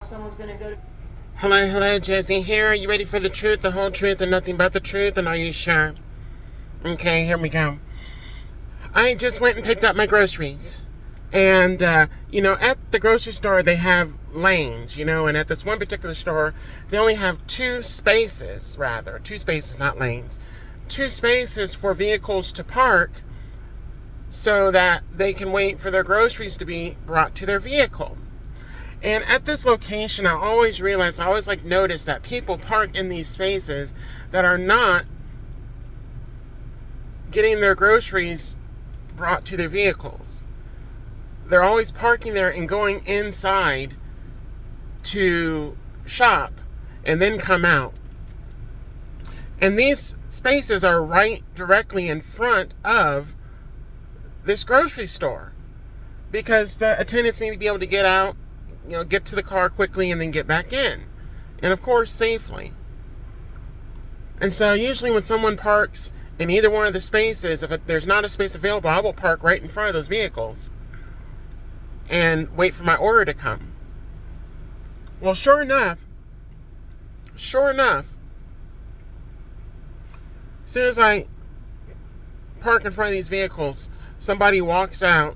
someone's going to go to... Hello, Josie here. Are you ready for the truth, the whole truth, and nothing but the truth? And are you sure? Okay, here we go. I just went and picked up my groceries. And, at the grocery store, they have lanes, and at this one particular store, they only have two spaces, not lanes. Two spaces for vehicles to park so that they can wait for their groceries to be brought to their vehicle. And at this location, I always notice that people park in these spaces that are not getting their groceries brought to their vehicles. They're always parking there and going inside to shop and then come out. And these spaces are right directly in front of this grocery store because the attendants need to be able to get out, get to the car quickly and then get back in. And of course, safely. And so usually when someone parks in either one of the spaces, if there's not a space available, I will park right in front of those vehicles and wait for my order to come. Well, sure enough, as soon as I park in front of these vehicles, somebody walks out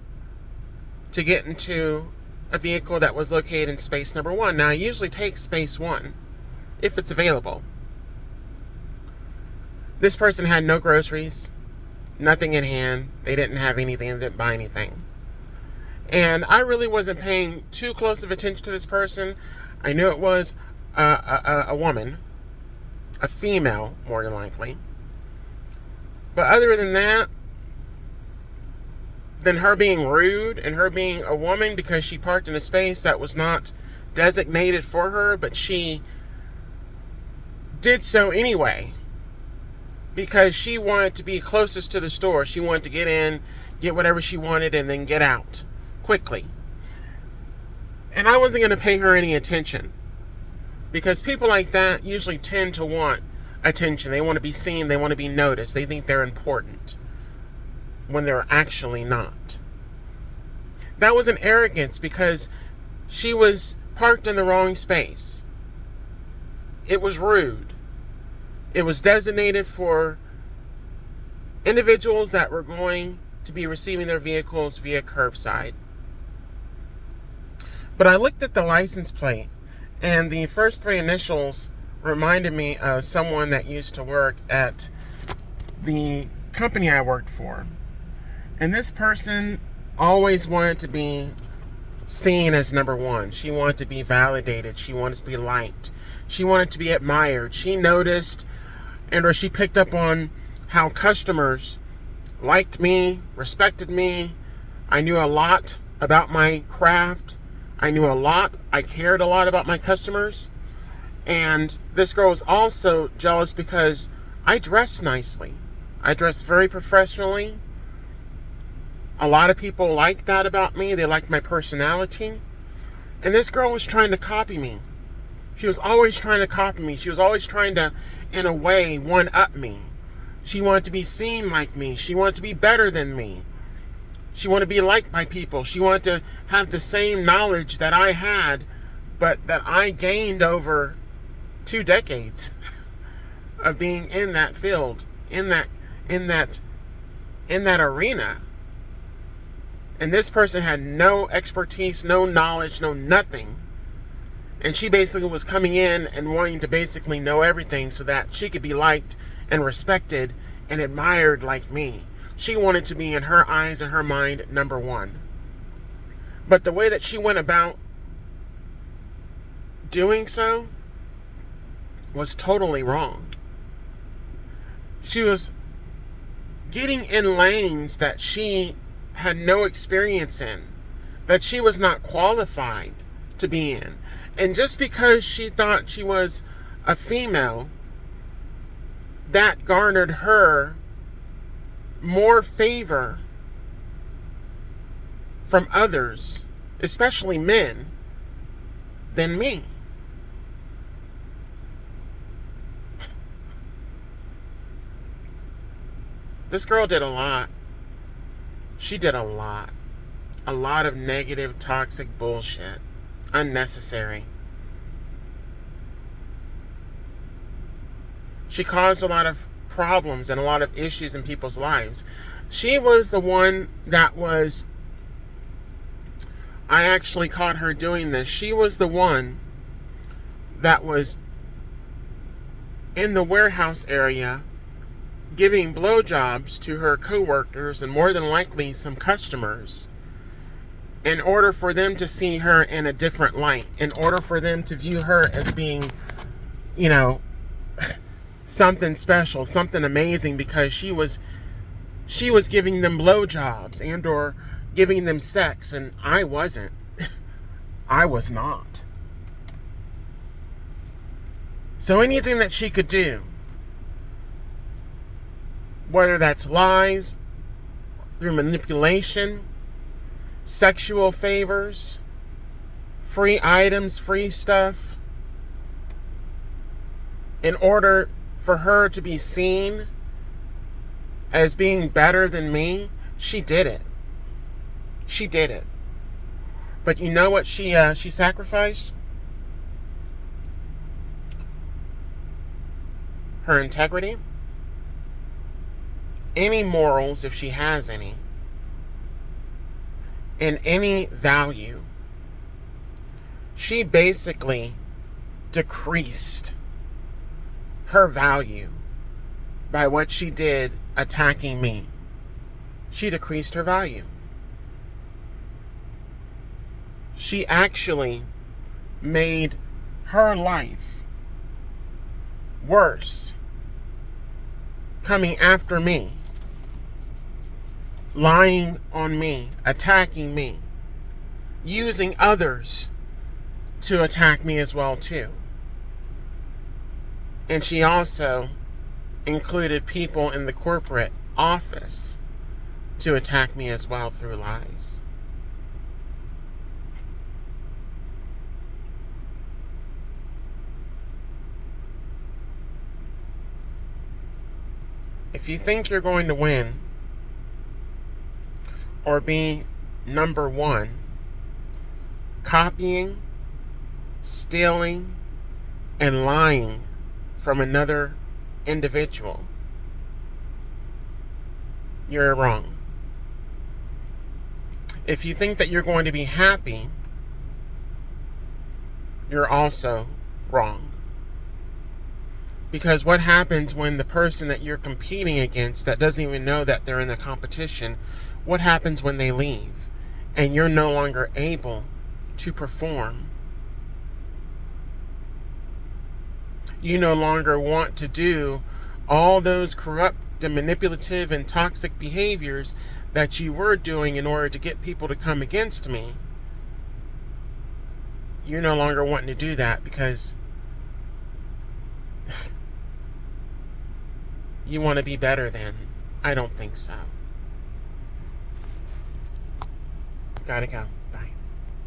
to get into a vehicle that was located in space number 1. Now, I usually take space 1 if it's available. This person had no groceries, nothing in hand. They didn't have anything, they didn't buy anything. And I really wasn't paying too close of attention to this person. I knew it was a woman, a female, more than likely. But other than that, than her being rude and her being a woman because she parked in a space that was not designated for her, but she did so anyway because she wanted to be closest to the store. She wanted to get in, get whatever she wanted, and then get out quickly. And I wasn't going to pay her any attention because people like that usually tend to want attention. They want to be seen, they want to be noticed, they think they're important when they're actually not. That was an arrogance because she was parked in the wrong space. It was rude. It was designated for individuals that were going to be receiving their vehicles via curbside. But I looked at the license plate, and the first 3 initials reminded me of someone that used to work at the company I worked for. And this person always wanted to be seen as number 1. She wanted to be validated. She wanted to be liked. She wanted to be admired. She noticed or she picked up on how customers liked me, respected me. I knew a lot about my craft. I cared a lot about my customers. And this girl was also jealous because I dressed nicely. I dressed very professionally. A lot of people liked that about me. They liked my personality. And this girl was trying to copy me. She was always trying to copy me. She was always trying to, in a way, one-up me. She wanted to be seen like me. She wanted to be better than me. She wanted to be liked by people. She wanted to have the same knowledge that I had, but that I gained over 2 decades of being in that field, in that arena. And this person had no expertise, no knowledge, no nothing. And she basically was coming in and wanting to basically know everything so that she could be liked and respected and admired like me. She wanted to be, in her eyes and her mind, number 1. But the way that she went about doing so was totally wrong. She was getting in lanes that she had no experience in, that she was not qualified to be in. And just because she thought she was a female, that garnered her more favor from others, especially men, than me. This girl did a lot. She did a lot. A lot of negative, toxic bullshit. Unnecessary. She caused a lot of problems and a lot of issues in people's lives. She was the one that was, I actually caught her doing this. She was the one that was in the warehouse area giving blowjobs to her coworkers and more than likely some customers in order for them to see her in a different light, in order for them to view her as being, you know, something special, something amazing, because she was giving them blowjobs and or giving them sex, and I wasn't. I was not. So anything that she could do, whether that's lies, through manipulation, sexual favors, free items, free stuff, in order for her to be seen as being better than me, she did it. She did it. But you know what she sacrificed? Her integrity, any morals, if she has any, and any value. She basically decreased her value by what she did attacking me. She decreased her value. She actually made her life worse coming after me, lying on me, attacking me, using others to attack me as well too. And she also included people in the corporate office to attack me as well through lies. If you think you're going to win or be number one, copying, stealing, and lying from another individual, you're wrong. If you think that you're going to be happy, you're also wrong. Because what happens when the person that you're competing against, that doesn't even know that they're in the competition, what happens when they leave and you're no longer able to perform? You no longer want to do all those corrupt and manipulative and toxic behaviors that you were doing in order to get people to come against me. You're no longer wanting to do that because you want to be better than. I don't think so. Gotta go.